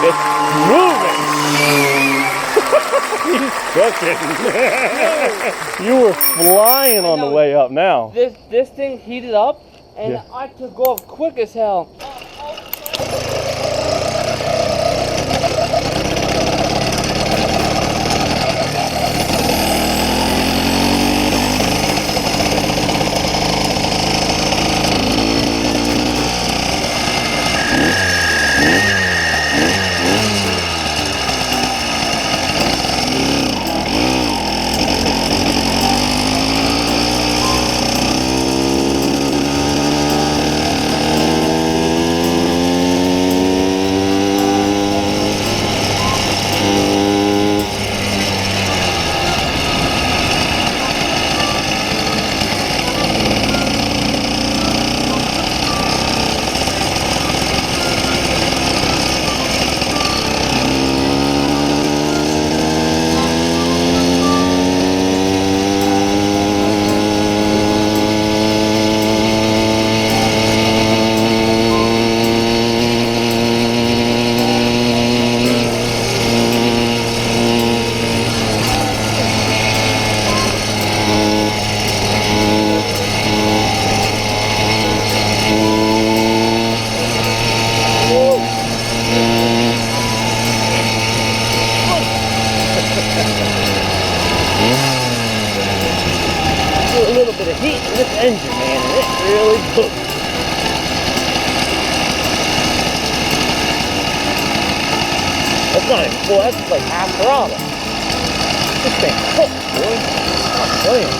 It's moving. He's cooking. You were flying on the way up now. This thing heated up, and I took off quick as hell. Engine, man, and it really cooks. That's not even full, that's like half throttle. This thing cooks, boy. I'm playing.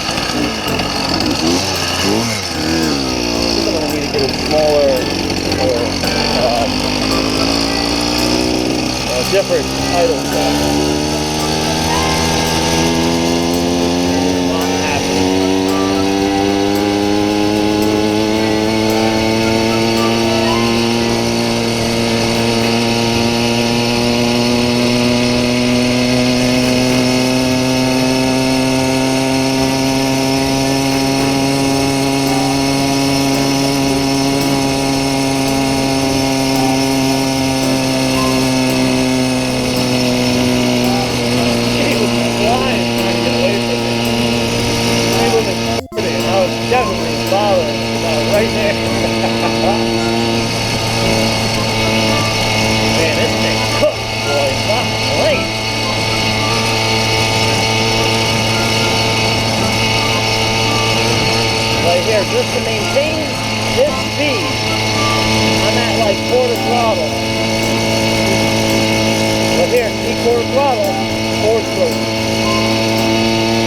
I'm gonna need to get a smaller or a different idle set. Not happy. Just to maintain this speed, I'm at like quarter throttle. But here, see quarter throttle, 4-stroke.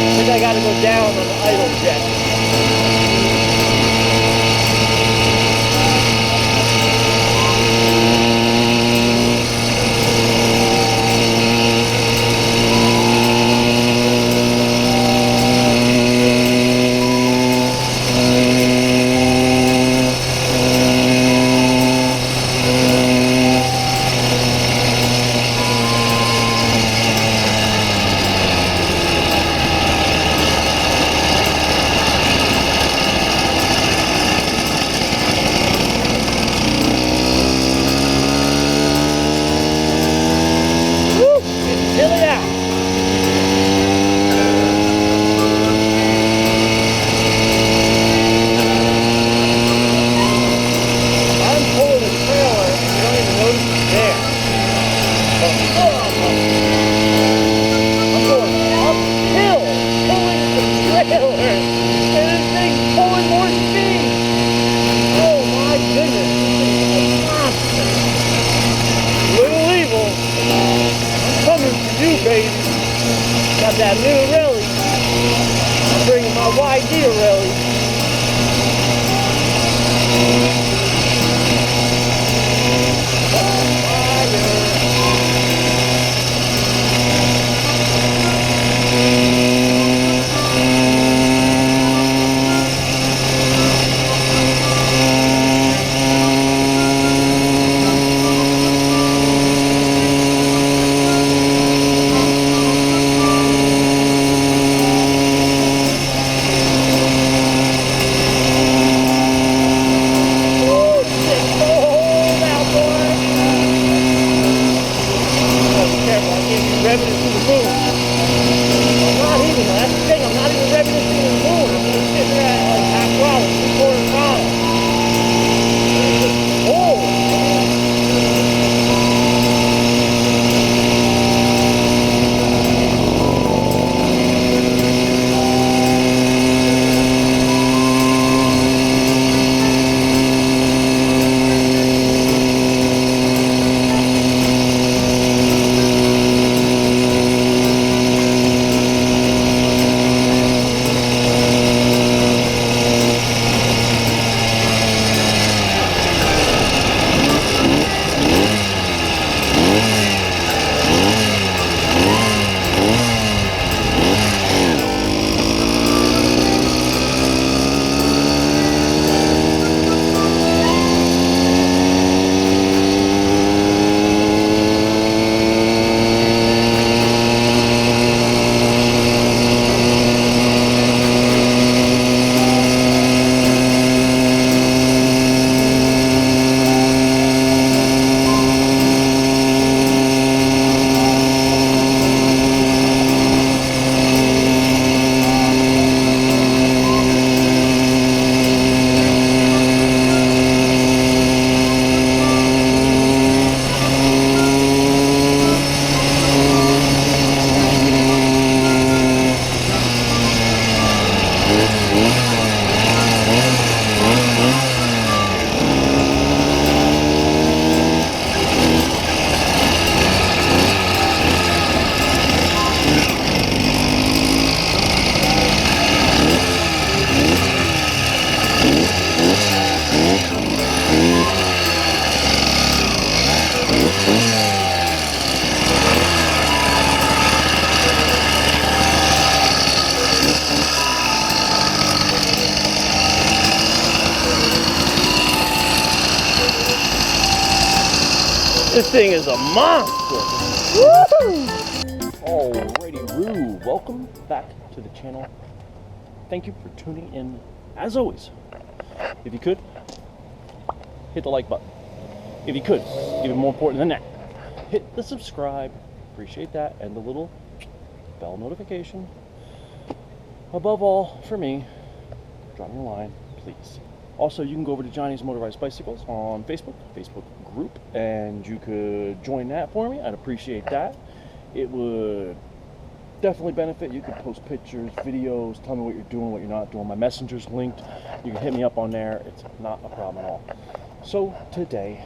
I think I gotta go down on the idle jet. This thing is a monster. Woo! Alrighty, Roo. Welcome back to the channel. Thank you for tuning in. As always, if you could, hit the like button. If you could, even more important than that, hit the subscribe. Appreciate that. And the little bell notification. Above all, for me, drop me a line, please. Also, you can go over to Johnny's Motorized Bicycles on Facebook group, and you could join that for me. I'd appreciate that. It would definitely benefit. You could post pictures, videos, tell me what you're doing, what you're not doing. My messenger's linked. You can hit me up on there. It's not a problem at all. So today,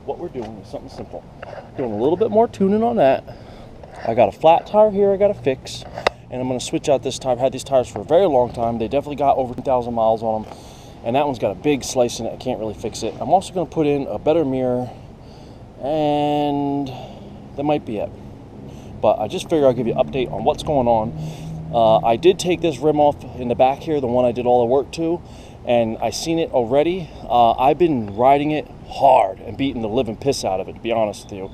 what we're doing is something simple. Doing a little bit more tuning on that. I got a flat tire here I got to fix, and I'm going to switch out this tire. I've had these tires for a very long time. They definitely got over 10,000 miles on them. And that one's got a big slice in it. I can't really fix it. I'm also going to put in a better mirror, and that might be it. But I just figured I'll give you an update on what's going on. I did take this rim off in the back here, the one I did all the work to, and I seen it already. I've been riding it hard and beating the living piss out of it, to be honest with you,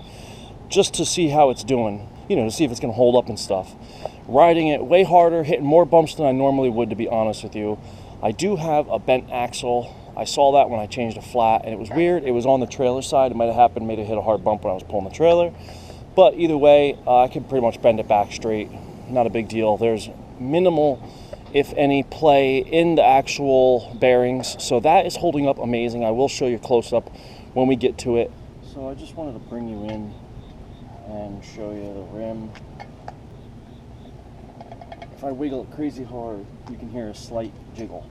just to see how it's doing, you know, to see if it's going to hold up and stuff. Riding it way harder, hitting more bumps than I normally would, to be honest with you. I do have a bent axle. I saw that when I changed a flat, and it was weird. It was on the trailer side. It might have happened, made it hit a hard bump when I was pulling the trailer. But either way, I can pretty much bend it back straight. Not a big deal. There's minimal, if any, play in the actual bearings. So that is holding up amazing. I will show you close up when we get to it. So I just wanted to bring you in and show you the rim. If I wiggle it crazy hard, you can hear a slight jiggle,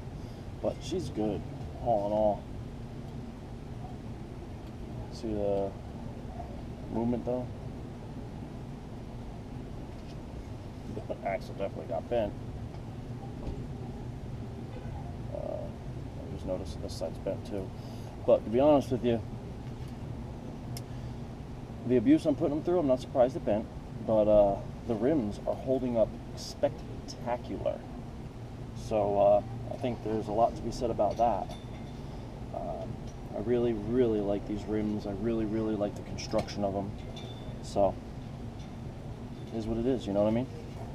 but she's good, all in all. See the movement though? The axle definitely got bent. I just noticed that this side's bent too. But to be honest with you, the abuse I'm putting them through, I'm not surprised it bent, but the rims are holding up spectacular. So I think there's a lot to be said about that. I really like these rims. I really like the construction of them. So it is what it is, you know what I mean?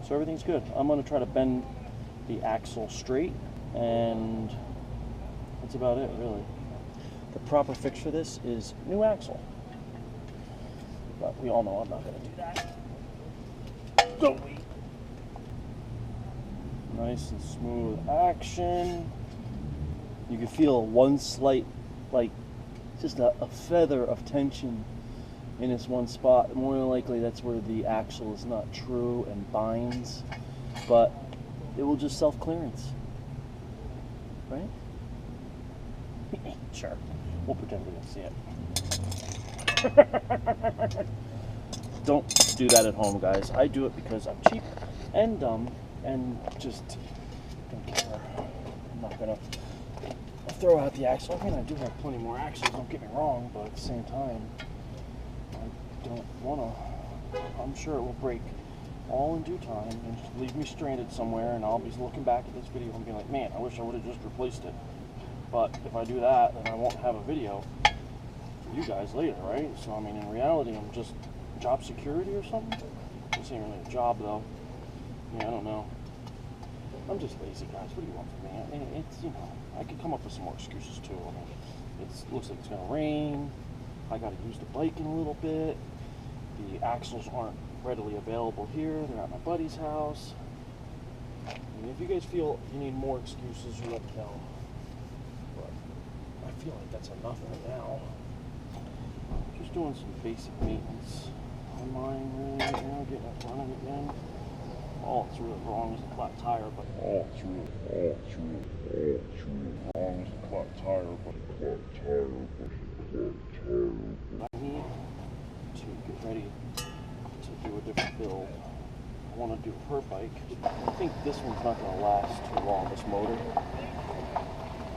So everything's good. I'm going to try to bend the axle straight, and that's about it, really. The proper fix for this is new axle. But we all know I'm not going to do that. Don't we? Nice and smooth action. You can feel one slight, like, just a feather of tension in this one spot. More than likely that's where the axle is not true and binds, but it will just self-clearance, right? Sure, we'll pretend we don't see it. Don't do that at home, guys. I do it because I'm cheap and dumb and just don't care. I'm not gonna throw out the axle. I mean, I do have plenty more axles, don't get me wrong, but at the same time, I don't wanna. I'm sure it will break all in due time and just leave me stranded somewhere, and I'll be looking back at this video and be like, man, I wish I would have just replaced it. But if I do that, then I won't have a video for you guys later, right? So I mean, in reality, I'm just job security or something. This ain't really a job though. Yeah, I don't know. I'm just lazy, guys. What do you want from me? I mean, it's, you know, I could come up with some more excuses too. I mean, it looks like it's gonna rain. I gotta use the bike in a little bit. The axles aren't readily available here. They're at my buddy's house. I mean, if you guys feel you need more excuses, you let me know. But I feel like that's enough right now. Just doing some basic maintenance on mine really right now, getting it running again. All it's really wrong is the flat tire, but all it's really wrong is the flat tire, but I need to get ready to do a different build. I want to do her bike. I think this one's not going to last too long, this motor.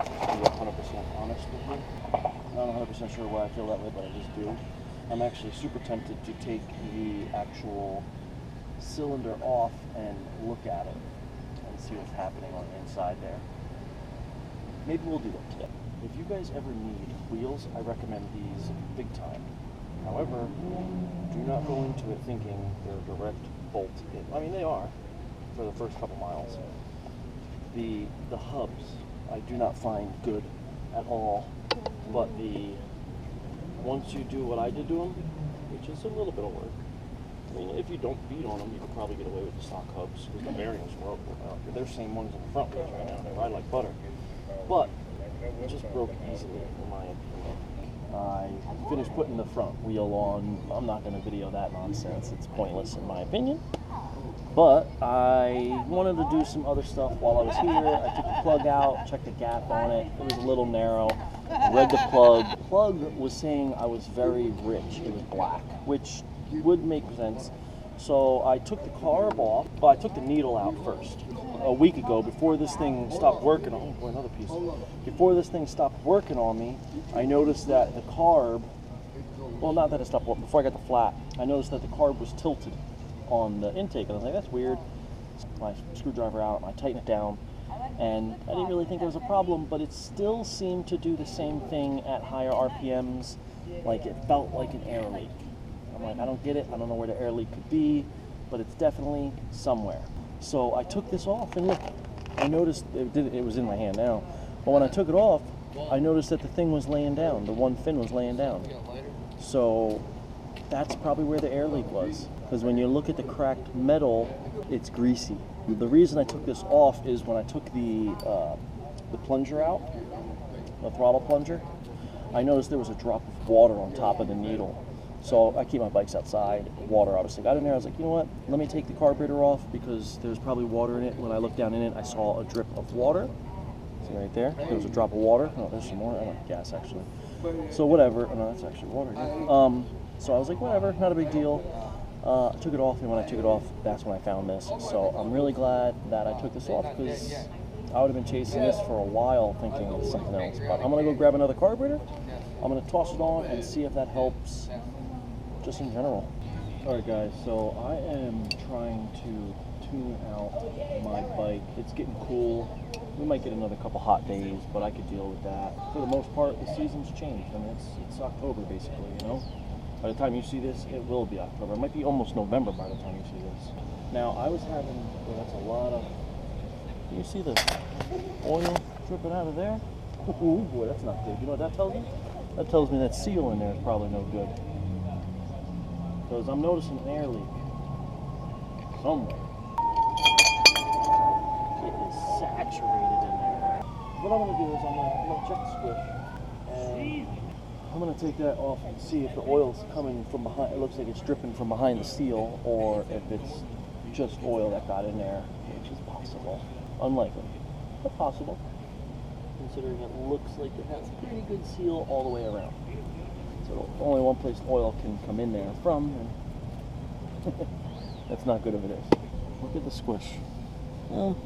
To be 100% honest with you. I'm not 100% sure why I feel that way, but I just do. I'm actually super tempted to take the actual cylinder off and look at it and see what's happening on the inside there. Maybe we'll do that today. If you guys ever need wheels, I recommend these big time. However, do not go into it thinking they're direct bolt in. I mean, they are for the first couple miles. The hubs I do not find good at all, but once you do what I did to them, which is a little bit of work. I mean, if you don't beat on them, you could probably get away with the stock hubs because the bearings broke. They're the same ones in the front wheels right now. They ride like butter, but it just broke easily in my opinion. I finished putting the front wheel on. I'm not going to video that nonsense. It's pointless in my opinion. But I wanted to do some other stuff while I was here. I took the plug out, checked the gap on it. It was a little narrow. Read the plug. The plug was saying I was very rich. It was black, which would make sense. So I took the CARB off, but I took the needle out first. A week ago, before this thing stopped working, oh boy, another piece. Before this thing stopped working on me, I noticed that the CARB, well, not that it stopped working, before I got the flat, I noticed that the CARB was tilted on the intake, and I was like, that's weird. My screwdriver out, I tightened it down, and I didn't really think there was a problem, but it still seemed to do the same thing at higher RPMs. Like, it felt like an air leak. I'm like, I don't get it, I don't know where the air leak could be, but it's definitely somewhere. So I took this off, and look, I noticed, it was in my hand now, but when I took it off, I noticed that the thing was laying down, the one fin was laying down. So that's probably where the air leak was. Because when you look at the cracked metal, it's greasy. The reason I took this off is when I took the plunger out, the throttle plunger, I noticed there was a drop of water on top of the needle. So I keep my bikes outside, water obviously got in there. I was like, you know what, let me take the carburetor off because there's probably water in it. When I looked down in it, I saw a drip of water. See right there? There was a drop of water. Oh, there's some more. I like gas actually. So whatever. Oh, no, that's actually water. Yeah. So I was like, whatever, not a big deal. I took it off, and when I took it off, that's when I found this. So I'm really glad that I took this off because I would have been chasing this for a while thinking it's something else. But I'm going to go grab another carburetor. I'm going to toss it on and see if that helps just in general. Alright guys, so I am trying to tune out my bike. It's getting cool. We might get another couple hot days, but I could deal with that. For the most part, the season's changed. I mean, it's October basically, you know? By the time you see this, it will be October. It might be almost November by the time you see this. Now, I was having, well, that's a lot of, can you see the oil dripping out of there? Oh boy, that's not good. You know what that tells me? That tells me that seal in there is probably no good. Because I'm noticing an air leak somewhere. It is saturated in there. What I'm going to do is I'm going to check the squish. And I'm going to take that off and see if the oil's coming from behind. It looks like it's dripping from behind the seal, or if it's just oil that got in there, which is possible. Unlikely, but possible. Considering it looks like it has a pretty good seal all the way around. So only one place oil can come in there from, and that's not good if it is. Look at the squish. Well,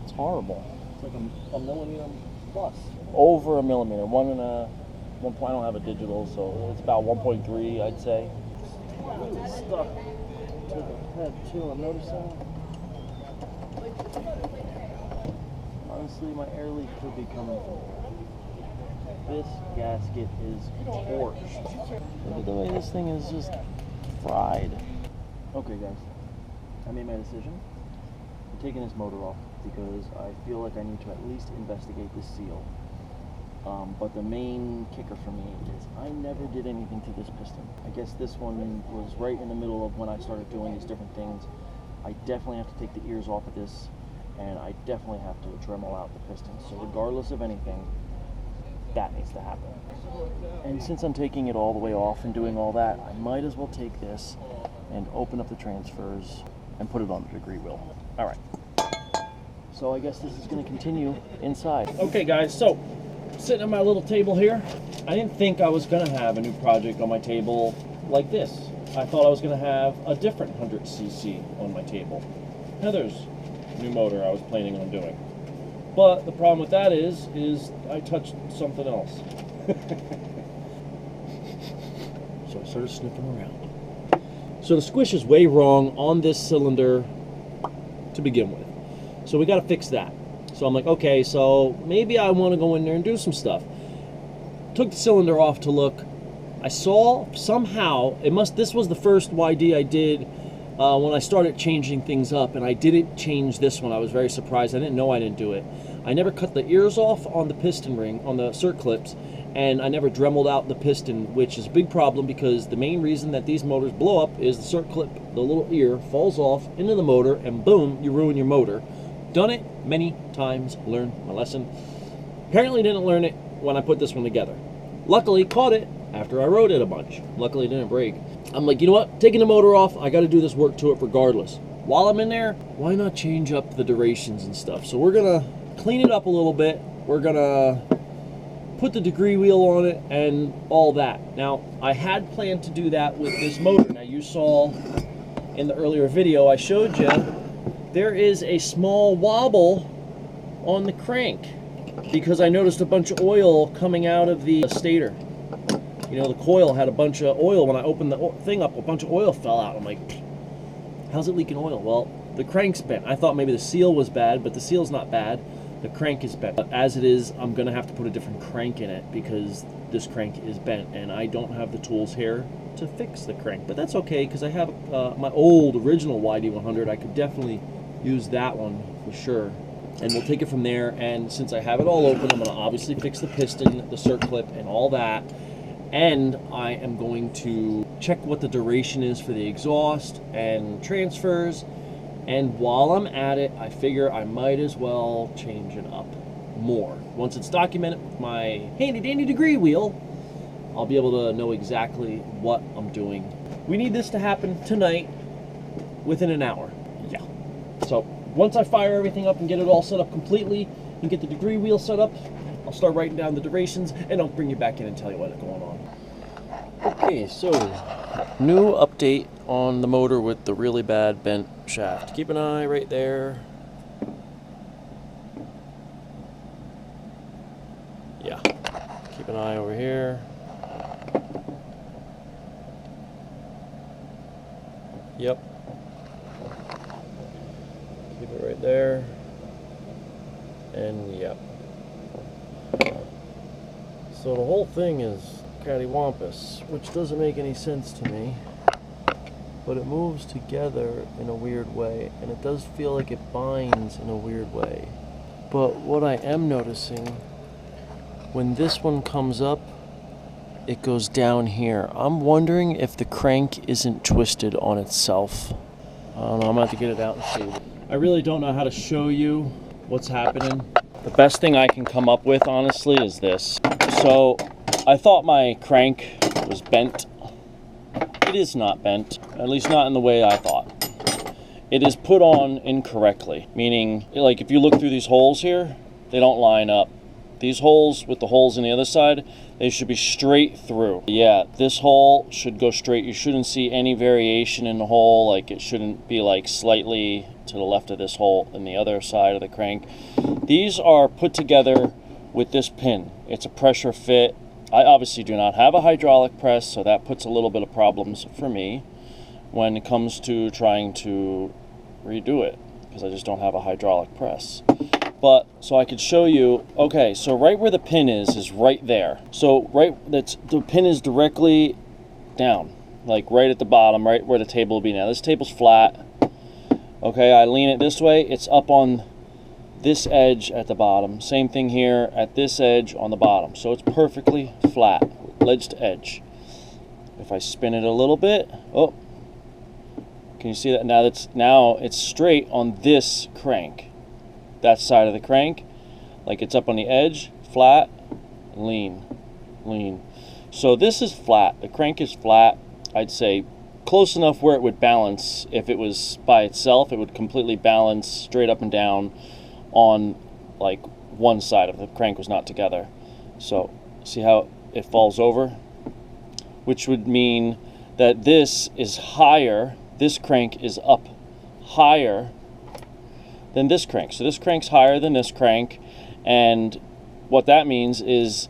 it's horrible. It's like a millimeter plus. Over a millimeter. I don't have a digital, so it's about 1.3, I'd say. Really stuck to the head too, I'm noticing. Honestly, my air leak could be coming from this gasket is torched. Look at the way this thing is just fried. Okay guys, I made my decision. I'm taking this motor off because I feel like I need to at least investigate this seal. But the main kicker for me is I never did anything to this piston. I guess this one was right in the middle of when I started doing these different things. I definitely have to take the ears off of this, and I definitely have to Dremel out the piston. So regardless of anything, that needs to happen. And since I'm taking it all the way off and doing all that, I might as well take this and open up the transfers and put it on the degree wheel. All right. So I guess this is going to continue inside. Okay guys, so sitting at my little table here, I didn't think I was going to have a new project on my table like this. I thought I was going to have a different 100cc on my table. Heather's new motor I was planning on doing. But the problem with that is I touched something else. So I started sniffing around. So the squish is way wrong on this cylinder to begin with. So we got to fix that. So I'm like, okay, so maybe I want to go in there and do some stuff. Took the cylinder off to look. I saw somehow, this was the first YD I did when I started changing things up, and I didn't change this one. I was very surprised. I didn't know I didn't do it. I never cut the ears off on the piston ring, on the cert clips, and I never dremeled out the piston, which is a big problem because the main reason that these motors blow up is the cert clip, the little ear, falls off into the motor, and boom, you ruin your motor. Done it many times, learned my lesson. Apparently didn't learn it when I put this one together. Luckily, caught it after I rode it a bunch. Luckily, it didn't break. I'm like, you know what? Taking the motor off, I got to do this work to it regardless. While I'm in there, why not change up the durations and stuff? So we're going to clean it up a little bit. We're going to put the degree wheel on it and all that. Now, I had planned to do that with this motor. Now, you saw in the earlier video I showed you, there is a small wobble on the crank because I noticed a bunch of oil coming out of the stator. You know, the coil had a bunch of oil. When I opened the thing up, a bunch of oil fell out. I'm like, how's it leaking oil? Well, the crank's bent. I thought maybe the seal was bad, but the seal's not bad. The crank is bent. But as it is, I'm going to have to put a different crank in it because this crank is bent, and I don't have the tools here to fix the crank. But that's okay because I have my old original YD100. I could definitely use that one for sure. And we'll take it from there. And since I have it all open, I'm going to obviously fix the piston, the cert clip, and all that. And I am going to check what the duration is for the exhaust and transfers. And while I'm at it, I figure I might as well change it up more. Once it's documented with my handy dandy degree wheel, I'll be able to know exactly what I'm doing. We need this to happen tonight within an hour. Yeah. So once I fire everything up and get it all set up completely and get the degree wheel set up, I'll start writing down the durations and I'll bring you back in and tell you what's going on. Okay, so new update on the motor with the really bad bent shaft. Keep an eye right there. Yeah, keep an eye over here. Yep. Keep it right there. And yep. So the whole thing is cattywampus, which doesn't make any sense to me, but it moves together in a weird way, and it does feel like it binds in a weird way. But what I am noticing, when this one comes up, it goes down here. I'm wondering if the crank isn't twisted on itself. I don't know, I'm gonna have to get it out and see. I really don't know how to show you what's happening. The best thing I can come up with, honestly, is this. So, I thought my crank was bent. It is not bent, at least not in the way I thought. It is put on incorrectly, meaning, like, if you look through these holes here, they don't line up. These holes with the holes on the other side, they should be straight through. Yeah, this hole should go straight. You shouldn't see any variation in the hole, like it shouldn't be like slightly to the left of this hole and the other side of the crank. These are put together with this pin. It's a pressure fit. I obviously do not have a hydraulic press, so that puts a little bit of problems for me when it comes to trying to redo it, because I just don't have a hydraulic press. But, so I could show you, okay, so right where the pin is right there. So the pin is directly down, like right at the bottom, right where the table will be now. This table's flat. Okay, I lean it this way, it's up on this edge at the bottom. Same thing here at this edge on the bottom. So it's perfectly flat, ledge to edge. If I spin it a little bit, oh, can you see that? Now it's straight on this crank. That side of the crank, like it's up on the edge, flat, lean, lean. So this is flat. The crank is flat. I'd say close enough where it would balance. If it was by itself, it would completely balance straight up and down on like one side of the crank was not together. So see how it falls over, which would mean that this is higher. This crank is up higher than this crank. So this crank's higher than this crank, and what that means is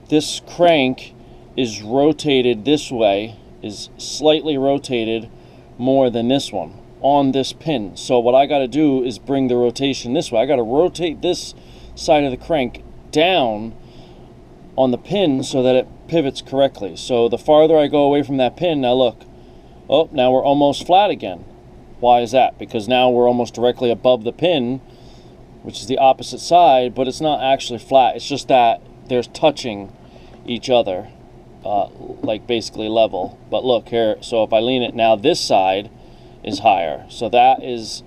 this crank is rotated this way, is slightly rotated more than this one on this pin. So what I got to do is bring the rotation this way. I got to rotate this side of the crank down on the pin so that it pivots correctly. So the farther I go away from that pin, now look, oh, now we're almost flat again. Why is that? Because now we're almost directly above the pin, which is the opposite side, but it's not actually flat. It's just that they're touching each other, like basically level. But look here, so if I lean it now, this side is higher. So that is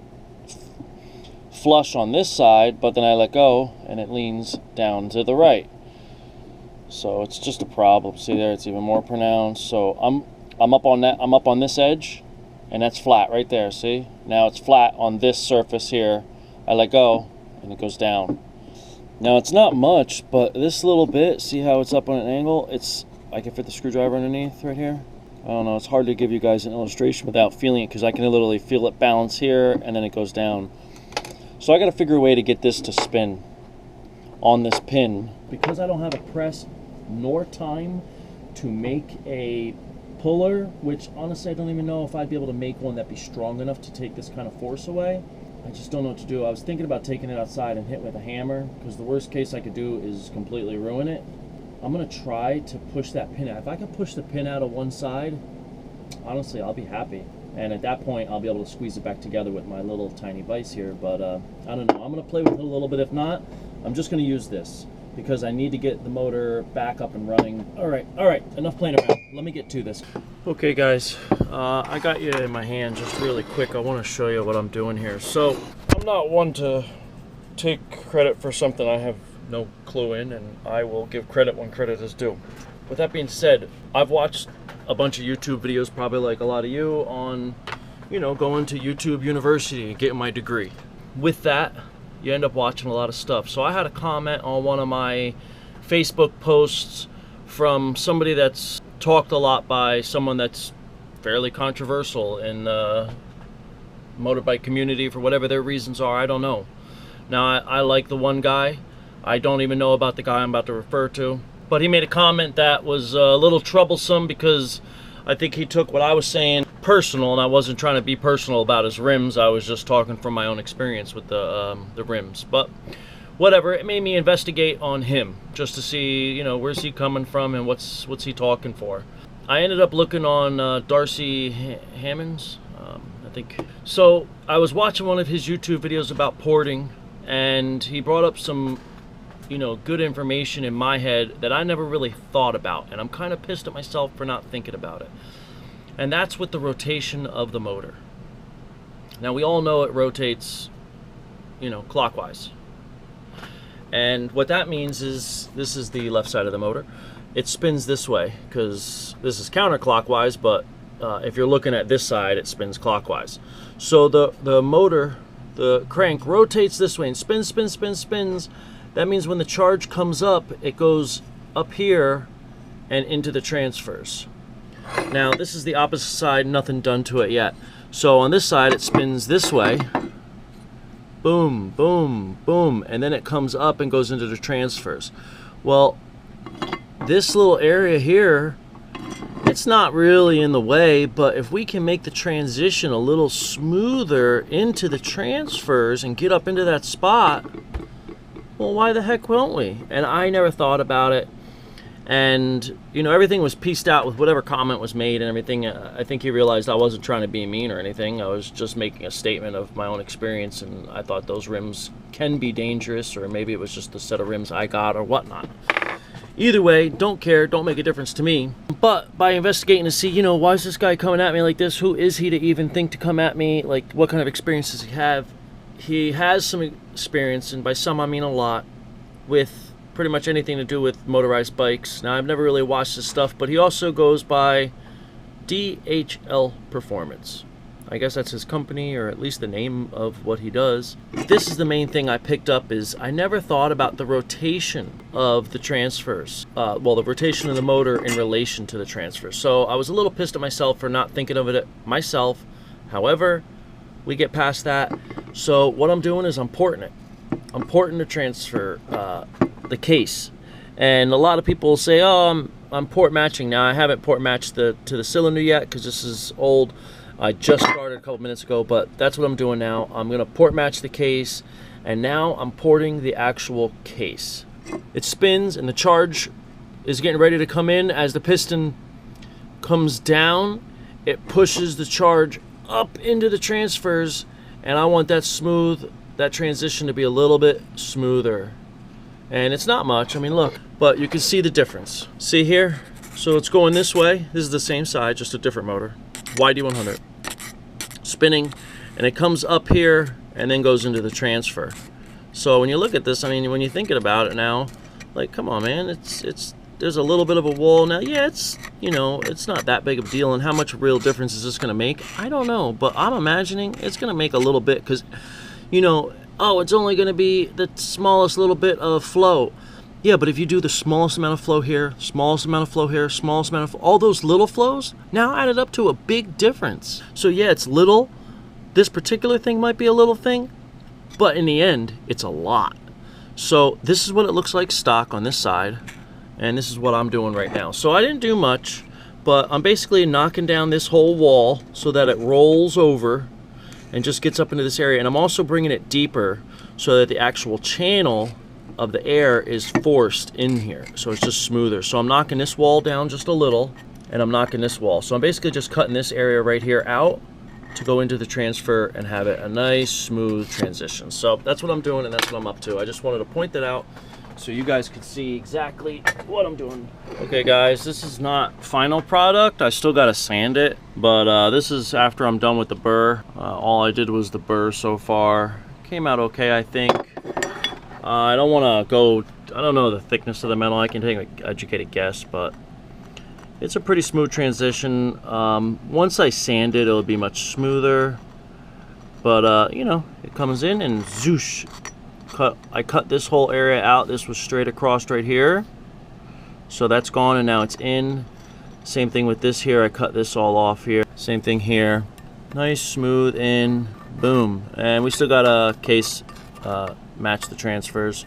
flush on this side, but then I let go and it leans down to the right. So it's just a problem. See there, it's even more pronounced. So I'm up on that. I'm up on this edge, and that's flat right there. See? Now it's flat on this surface here. I let go, and it goes down. Now it's not much, but this little bit, see how it's up on an angle? I can fit the screwdriver underneath right here. I don't know. It's hard to give you guys an illustration without feeling it, because I can literally feel it balance here, and then it goes down. So I got to figure a way to get this to spin on this pin. Because I don't have a press nor time to make a puller, which honestly I don't even know if I'd be able to make one that'd be strong enough to take this kind of force away. I just don't know what to do. I was thinking about taking it outside and hit with a hammer, because the worst case I could do is completely ruin it. I'm going to try to push that pin out. If I can push the pin out of one side, honestly, I'll be happy. And at that point, I'll be able to squeeze it back together with my little tiny vise here. But I don't know. I'm going to play with it a little bit. If not, I'm just going to use this, because I need to get the motor back up and running. All right, enough playing around. Let me get to this. Okay, guys, I got you in my hand just really quick. I want to show you what I'm doing here. So I'm not one to take credit for something I have no clue in, and I will give credit when credit is due. With that being said, I've watched a bunch of YouTube videos, probably like a lot of you, on, you know, going to YouTube University and getting my degree. With that, you end up watching a lot of stuff. So I had a comment on one of my Facebook posts from somebody that's talked a lot by someone that's fairly controversial in the motorbike community for whatever their reasons are. I don't know. Now, I like the one guy. I don't even know about the guy I'm about to refer to. But he made a comment that was a little troublesome, because I think he took what I was saying personal, and I wasn't trying to be personal about his rims. I was just talking from my own experience with the rims. But whatever, it made me investigate on him just to see, you know, where's he coming from and what's he talking for. I ended up looking on Darcy Hammond's, I think. So I was watching one of his YouTube videos about porting, and he brought up some, you know, good information in my head that I never really thought about, and I'm kind of pissed at myself for not thinking about it. And that's with the rotation of the motor. Now, we all know it rotates, you know, clockwise. And what that means is, this is the left side of the motor. It spins this way, because this is counterclockwise, but if you're looking at this side, it spins clockwise. So the motor, the crank, rotates this way and spins, spins, spins, spins. That means when the charge comes up, it goes up here and into the transfers. Now, this is the opposite side, nothing done to it yet. So on this side, it spins this way. Boom, boom, boom, and then it comes up and goes into the transfers. Well, this little area here, it's not really in the way, but if we can make the transition a little smoother into the transfers and get up into that spot, well, why the heck won't we? And I never thought about it. And, you know, everything was pieced out with whatever comment was made and everything. I think he realized I wasn't trying to be mean or anything. I was just making a statement of my own experience, and I thought those rims can be dangerous, or maybe it was just the set of rims I got or whatnot. Either way, don't care, don't make a difference to me. But by investigating to see, you know, why is this guy coming at me like this? Who is he to even think to come at me? Like, what kind of experience does he have? He has some experience, and by some I mean a lot, with pretty much anything to do with motorized bikes. Now, I've never really watched his stuff, but he also goes by DHL Performance. I guess that's his company, or at least the name of what he does. This is the main thing I picked up, is I never thought about the rotation of the transfers. Well, the rotation of the motor in relation to the transfers. So I was a little pissed at myself for not thinking of it myself. However, we get past that. So what I'm doing is I'm porting it. I'm porting the transfer, the case. And a lot of people say, oh, I'm port matching. Now, I haven't port matched to the cylinder yet, because this is old. I just started a couple minutes ago, but that's what I'm doing now. I'm going to port match the case, and now I'm porting the actual case. It spins, and the charge is getting ready to come in. As the piston comes down, it pushes the charge up into the transfers, and I want that transition to be a little bit smoother. And it's not much, I mean, look, but you can see the difference. See here? So it's going this way. This is the same side, just a different motor. YD100. Spinning, and it comes up here and then goes into the transfer. So when you look at this, I mean, when you're thinking about it now, like, come on, man, there's a little bit of a wall now. Yeah, it's, you know, it's not that big of a deal. And how much real difference is this going to make? I don't know, but I'm imagining it's going to make a little bit, because, you know, oh, it's only going to be the smallest little bit of flow. Yeah, but if you do the smallest amount of flow here, smallest amount of flow here, smallest amount of all those little flows now added up to a big difference. So yeah, it's little. This particular thing might be a little thing, but in the end, it's a lot. So this is what it looks like stock on this side, and this is what I'm doing right now. So I didn't do much, but I'm basically knocking down this whole wall so that it rolls over and just gets up into this area. And I'm also bringing it deeper so that the actual channel of the air is forced in here, so it's just smoother. So I'm knocking this wall down just a little, and I'm knocking this wall. So I'm basically just cutting this area right here out to go into the transfer and have it a nice smooth transition. So that's what I'm doing, and that's what I'm up to. I just wanted to point that out so you guys could see exactly what I'm doing. Okay guys, this is not final product. I still gotta sand it, but this is after I'm done with the burr. All I did was the burr so far. Came out okay, I think. I don't want to go, I don't know the thickness of the metal. I can take an educated guess, but it's a pretty smooth transition. Once I sand it, it'll be much smoother. But, you know, it comes in and zoosh. I cut this whole area out. This was straight across right here. So that's gone, and now it's in. Same thing with this here. I cut this all off here. Same thing here. Nice, smooth in. Boom. And we still got a case match the transfers.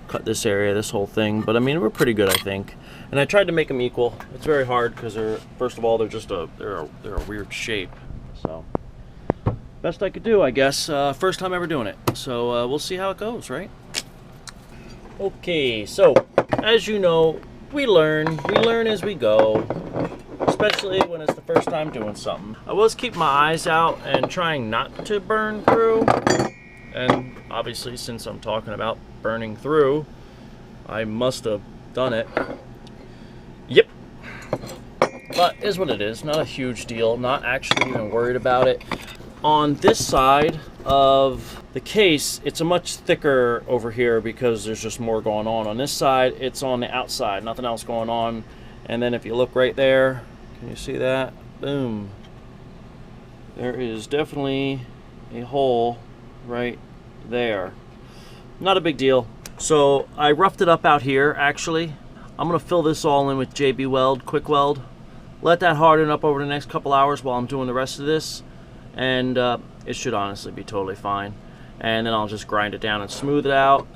Cut this area, this whole thing. But I mean, we're pretty good, I think. And I tried to make them equal. It's very hard because they're, first of all, they're just they're a weird shape. So best I could do, I guess. First time ever doing it. So we'll see how it goes, right? Okay, so as you know, we learn as we go, especially when it's the first time doing something. I was keeping my eyes out and trying not to burn through. And obviously, since I'm talking about burning through, I must have done it. Yep. But is what it is. Not a huge deal. Not actually even worried about it. On this side of the case, it's a much thicker over here because there's just more going on. On this side, it's on the outside. Nothing else going on. And then if you look right there, can you see that? Boom. There is definitely a hole right there. Not a big deal. So I roughed it up out here, actually. I'm gonna fill this all in with JB Weld, quick weld. Let that harden up over the next couple hours while I'm doing the rest of this. And it should honestly be totally fine. And then I'll just grind it down and smooth it out.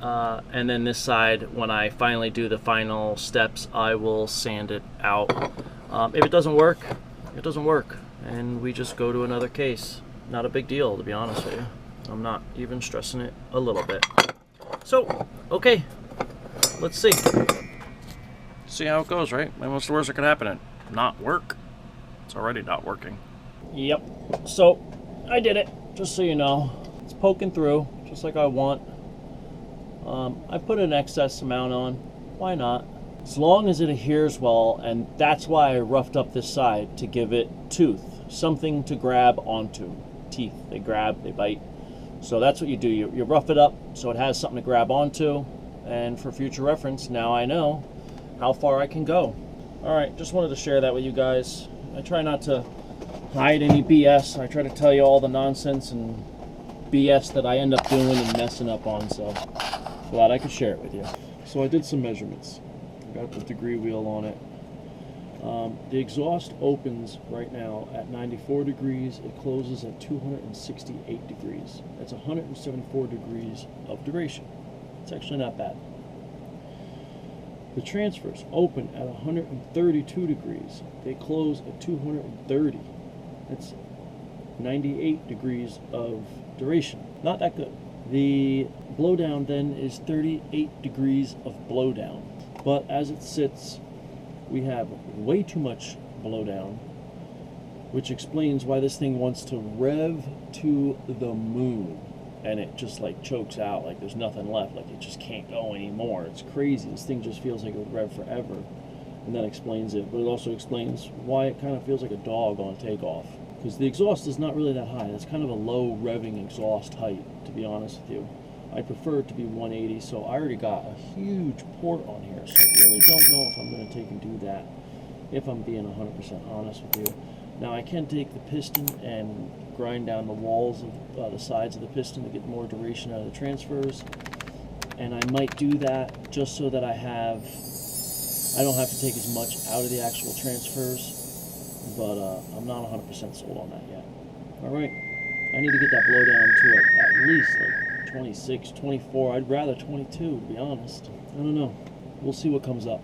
And then this side, when I finally do the final steps, I will sand it out. If it doesn't work, it doesn't work. And we just go to another case. Not a big deal, to be honest with you. I'm not even stressing it a little bit. So, okay, let's see. See how it goes, right? And what's the worst that could happen? It not work. It's already not working. Yep. So, I did it, just so you know. It's poking through, just like I want. I put an excess amount on. Why not? As long as it adheres well, and that's why I roughed up this side, to give it tooth. Something to grab onto. Teeth. They grab, they bite. So that's what you do. You rough it up so it has something to grab onto, and for future reference, now I know how far I can go. Alright, just wanted to share that with you guys. I try not to hide any BS. I try to tell you all the nonsense and BS that I end up doing and messing up on, so glad I could share it with you. So I did some measurements. I got the degree wheel on it. The exhaust opens right now at 94 degrees. It closes at 268 degrees. That's 174 degrees of duration. It's actually not bad. The transfers open at 132 degrees. They close at 230. That's 98 degrees of duration. Not that good. The blowdown then is 38 degrees of blowdown. But as it sits we have way too much blowdown, which explains why this thing wants to rev to the moon, and it just like chokes out, like there's nothing left, like it just can't go anymore. It's crazy. This thing just feels like it would rev forever, and that explains it. But it also explains why it kind of feels like a dog on takeoff, because the exhaust is not really that high. It's kind of a low revving exhaust height, to be honest with you. I prefer it to be 180, so I already got a huge port on here, so I really don't know if I'm going to take and do that, if I'm being 100% honest with you. Now I can take the piston and grind down the walls of the sides of the piston to get more duration out of the transfers, and I might do that just so that I don't have to take as much out of the actual transfers, but I'm not 100% sold on that yet. Alright, I need to get that blowdown to at least like 26, 24, I'd rather 22 to be honest. I don't know. We'll see what comes up.